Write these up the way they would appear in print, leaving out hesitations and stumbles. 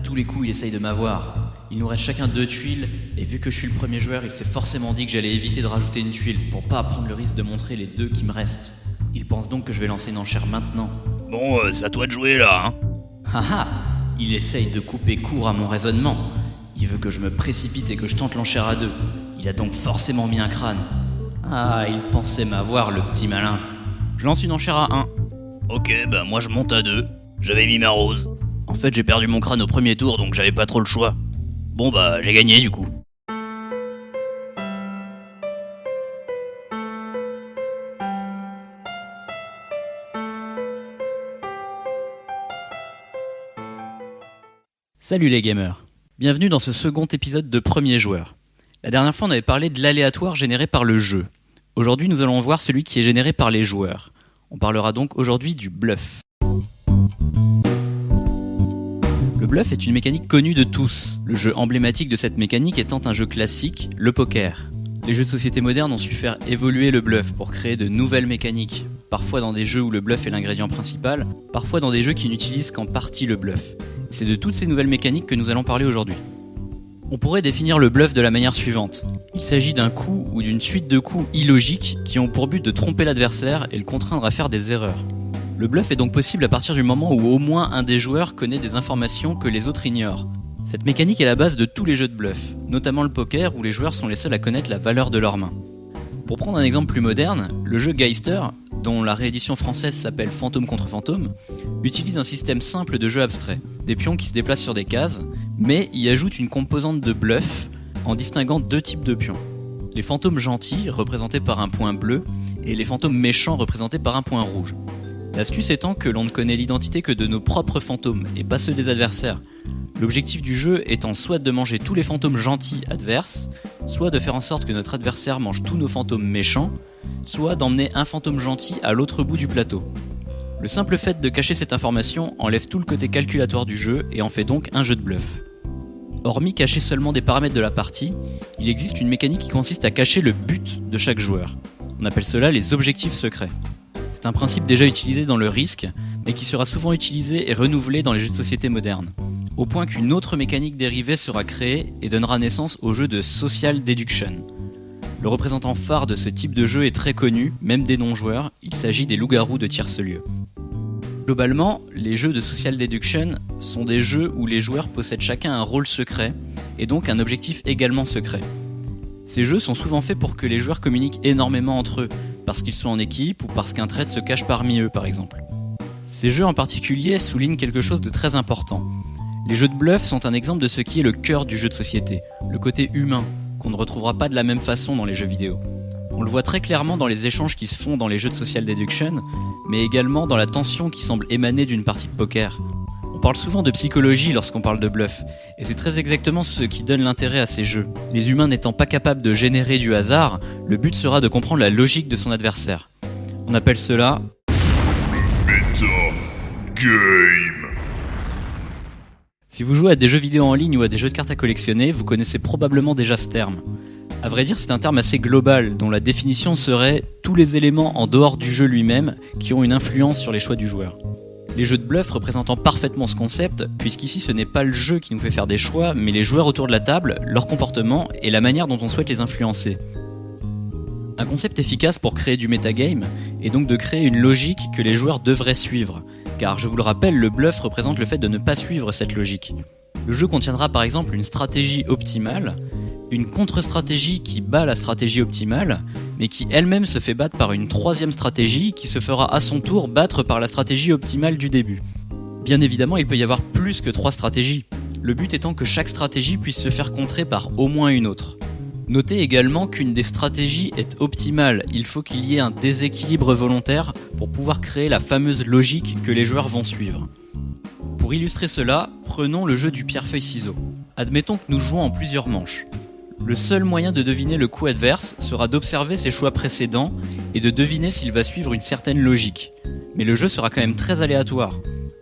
tous les coups, il essaye de m'avoir. Il nous reste chacun 2 tuiles, et vu que je suis le premier joueur, il s'est forcément dit que j'allais éviter de rajouter une tuile, pour pas prendre le risque de montrer les 2 qui me restent. Il pense donc que je vais lancer une enchère maintenant. Bon, c'est à toi de jouer là, hein. Haha, il essaye de couper court à mon raisonnement. Il veut que je me précipite et que je tente l'enchère à 2. Il a donc forcément mis un crâne. Ah, il pensait m'avoir, le petit malin. Je lance une enchère à 1. Ok, bah moi je monte à 2. J'avais mis ma rose. En fait, j'ai perdu mon crâne au premier tour, donc j'avais pas trop le choix. Bon bah, j'ai gagné du coup. Salut les gamers. Bienvenue dans ce second épisode de Premier Joueur. La dernière fois, on avait parlé de l'aléatoire généré par le jeu. Aujourd'hui, nous allons voir celui qui est généré par les joueurs. On parlera donc aujourd'hui du bluff. Le bluff est une mécanique connue de tous, le jeu emblématique de cette mécanique étant un jeu classique, le poker. Les jeux de société modernes ont su faire évoluer le bluff pour créer de nouvelles mécaniques, parfois dans des jeux où le bluff est l'ingrédient principal, parfois dans des jeux qui n'utilisent qu'en partie le bluff. Et c'est de toutes ces nouvelles mécaniques que nous allons parler aujourd'hui. On pourrait définir le bluff de la manière suivante. Il s'agit d'un coup ou d'une suite de coups illogiques qui ont pour but de tromper l'adversaire et le contraindre à faire des erreurs. Le bluff est donc possible à partir du moment où au moins un des joueurs connaît des informations que les autres ignorent. Cette mécanique est la base de tous les jeux de bluff, notamment le poker où les joueurs sont les seuls à connaître la valeur de leurs mains. Pour prendre un exemple plus moderne, le jeu Geister, dont la réédition française s'appelle Fantôme contre Fantôme, utilise un système simple de jeu abstrait, des pions qui se déplacent sur des cases, mais y ajoute une composante de bluff en distinguant 2 types de pions. Les fantômes gentils, représentés par un point bleu, et les fantômes méchants, représentés par un point rouge. L'astuce étant que l'on ne connaît l'identité que de nos propres fantômes, et pas ceux des adversaires. L'objectif du jeu étant soit de manger tous les fantômes gentils adverses, soit de faire en sorte que notre adversaire mange tous nos fantômes méchants, soit d'emmener un fantôme gentil à l'autre bout du plateau. Le simple fait de cacher cette information enlève tout le côté calculatoire du jeu et en fait donc un jeu de bluff. Hormis cacher seulement des paramètres de la partie, il existe une mécanique qui consiste à cacher le but de chaque joueur. On appelle cela les objectifs secrets. C'est un principe déjà utilisé dans le Risk, mais qui sera souvent utilisé et renouvelé dans les jeux de société modernes. Au point qu'une autre mécanique dérivée sera créée et donnera naissance au jeu de Social Deduction. Le représentant phare de ce type de jeu est très connu, même des non-joueurs, il s'agit des loups-garous de tierce-lieu. Globalement, les jeux de Social Deduction sont des jeux où les joueurs possèdent chacun un rôle secret, et donc un objectif également secret. Ces jeux sont souvent faits pour que les joueurs communiquent énormément entre eux, parce qu'ils sont en équipe ou parce qu'un trade se cache parmi eux par exemple. Ces jeux en particulier soulignent quelque chose de très important. Les jeux de bluff sont un exemple de ce qui est le cœur du jeu de société, le côté humain, qu'on ne retrouvera pas de la même façon dans les jeux vidéo. On le voit très clairement dans les échanges qui se font dans les jeux de Social Deduction, mais également dans la tension qui semble émaner d'une partie de poker. On parle souvent de psychologie lorsqu'on parle de bluff, et c'est très exactement ce qui donne l'intérêt à ces jeux. Les humains n'étant pas capables de générer du hasard, le but sera de comprendre la logique de son adversaire. On appelle cela Game. Si vous jouez à des jeux vidéo en ligne ou à des jeux de cartes à collectionner, vous connaissez probablement déjà ce terme. À vrai dire, c'est un terme assez global, dont la définition serait tous les éléments en dehors du jeu lui-même qui ont une influence sur les choix du joueur. Les jeux de bluff représentant parfaitement ce concept, puisqu'ici ce n'est pas le jeu qui nous fait faire des choix, mais les joueurs autour de la table, leur comportement et la manière dont on souhaite les influencer. Un concept efficace pour créer du metagame est donc de créer une logique que les joueurs devraient suivre, car je vous le rappelle, le bluff représente le fait de ne pas suivre cette logique. Le jeu contiendra par exemple une stratégie optimale, une contre-stratégie qui bat la stratégie optimale, mais qui elle-même se fait battre par une troisième stratégie qui se fera à son tour battre par la stratégie optimale du début. Bien évidemment, il peut y avoir plus que 3 stratégies, le but étant que chaque stratégie puisse se faire contrer par au moins une autre. Notez également qu'une des stratégies est optimale, il faut qu'il y ait un déséquilibre volontaire pour pouvoir créer la fameuse logique que les joueurs vont suivre. Pour illustrer cela, prenons le jeu du pierre-feuille-ciseaux. Admettons que nous jouons en plusieurs manches. Le seul moyen de deviner le coup adverse sera d'observer ses choix précédents et de deviner s'il va suivre une certaine logique. Mais le jeu sera quand même très aléatoire.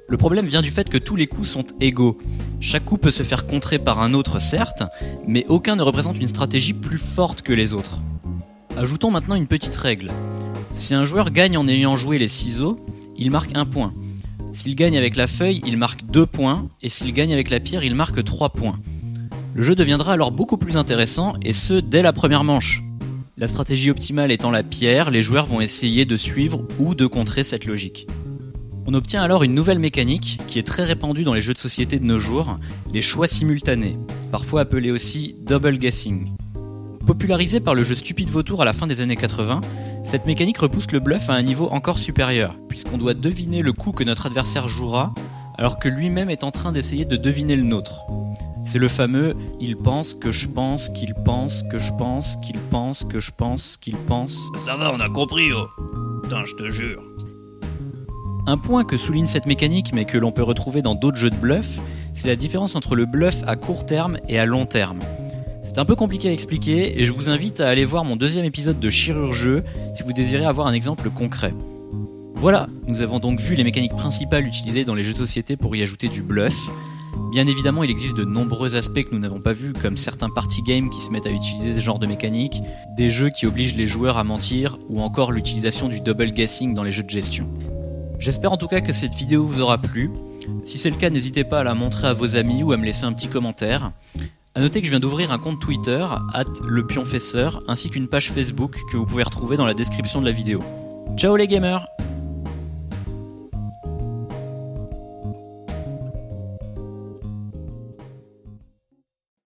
Le problème vient du fait que tous les coups sont égaux. Chaque coup peut se faire contrer par un autre certes, mais aucun ne représente une stratégie plus forte que les autres. Ajoutons maintenant une petite règle. Si un joueur gagne en ayant joué les ciseaux, il marque 1 point. S'il gagne avec la feuille, il marque 2 points, et s'il gagne avec la pierre, il marque 3 points. Le jeu deviendra alors beaucoup plus intéressant, et ce, dès la première manche. La stratégie optimale étant la pierre, les joueurs vont essayer de suivre ou de contrer cette logique. On obtient alors une nouvelle mécanique qui est très répandue dans les jeux de société de nos jours, les choix simultanés, parfois appelés aussi double guessing. Popularisée par le jeu Stupide Vautour à la fin des années 80, cette mécanique repousse le bluff à un niveau encore supérieur, puisqu'on doit deviner le coup que notre adversaire jouera, alors que lui-même est en train d'essayer de deviner le nôtre. C'est le fameux « il pense que je pense qu'il pense que je pense qu'il pense que je pense qu'il pense ». Ça va, on a compris, oh. Putain, je te jure. Un point que souligne cette mécanique, mais que l'on peut retrouver dans d'autres jeux de bluff, c'est la différence entre le bluff à court terme et à long terme. C'est un peu compliqué à expliquer et je vous invite à aller voir mon 2e épisode de Chirurgeux si vous désirez avoir un exemple concret. Voilà, nous avons donc vu les mécaniques principales utilisées dans les jeux de société pour y ajouter du bluff. Bien évidemment, il existe de nombreux aspects que nous n'avons pas vus, comme certains party games qui se mettent à utiliser ce genre de mécanique, des jeux qui obligent les joueurs à mentir, ou encore l'utilisation du double guessing dans les jeux de gestion. J'espère en tout cas que cette vidéo vous aura plu. Si c'est le cas, n'hésitez pas à la montrer à vos amis ou à me laisser un petit commentaire. A noter que je viens d'ouvrir un compte Twitter, @lepionfesseur, ainsi qu'une page Facebook que vous pouvez retrouver dans la description de la vidéo. Ciao les gamers!